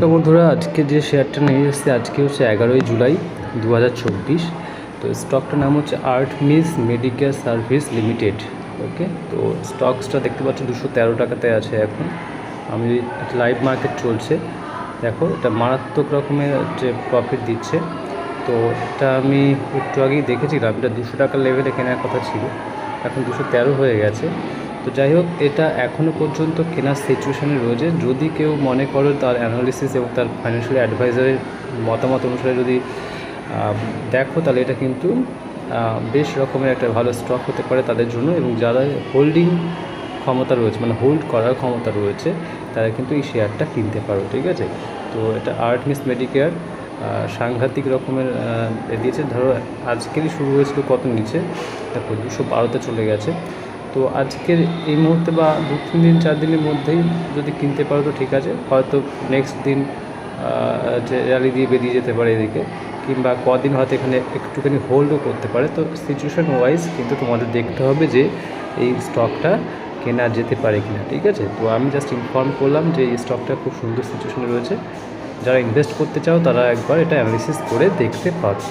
নমস্কার বন্ধুরা, আজকে যে শেয়ারটা নিয়ে এসেছি আজকে হচ্ছে 11ই জুলাই 2024। তো স্টকটার নাম হচ্ছে আর্টমিস মেডিকেয়ার সার্ভিস লিমিটেড। ওকে, তো স্টকসটা দেখতে পাচ্ছি 213 টাকাতে আছে এখন। আমি লাইভ মার্কেট চলছে, দেখো এটা মারাত্মক রকমের যে প্রফিট দিচ্ছে। তো এটা আমি একটু আগেই দেখেছিলাম, এটা 200 টাকার লেভেলে কেনার কথা ছিল, এখন 213 হয়ে গেছে। তো যাই হোক, এটা এখনও পর্যন্ত কেনার সিচুয়েশানে রয়েছে। যদি কেউ মনে করো তার অ্যানালিসিস এবং তার ফাইন্যান্সিয়াল অ্যাডভাইজারের মতামত অনুসারে যদি দেখো, তাহলে এটা কিন্তু বেশ রকমের একটা ভালো স্টক হতে পারে তাদের জন্য। এবং যারা হোল্ডিং ক্ষমতা রয়েছে, মানে হোল্ড করার ক্ষমতা রয়েছে, তারা কিন্তু এই শেয়ারটা কিনতে পারো। ঠিক আছে, তো এটা আর্টমিস মেডিকেয়ার সাংঘাতিক রকমের দিয়েছে। ধরো আজকেরই শুরু হয়েছিল কত নিচে, দেখো 212তে চলে গেছে। তো আজকের এই মুহূর্তে বা 2-3 দিন 4 দিনের মধ্যেই যদি কিনতে পারো তো ঠিক আছে, হয়তো নেক্সট দিন যে র্যালি দিয়ে বেরিয়ে যেতে পারে এদিকে, কিংবা কদিন হয়তো এখানে একটুখানি হোল্ডও করতে পারে। তো সিচুয়েশান ওয়াইজ কিন্তু তোমাদের দেখতে হবে যে এই স্টকটা কেনা যেতে পারে কিনা। ঠিক আছে, তো আমি জাস্ট ইনফর্ম করলাম যে এই স্টকটা খুব সুন্দর সিচুয়েশনে রয়েছে। যারা ইনভেস্ট করতে চাও তারা একবার এটা অ্যানালিসিস করে দেখতে পারো।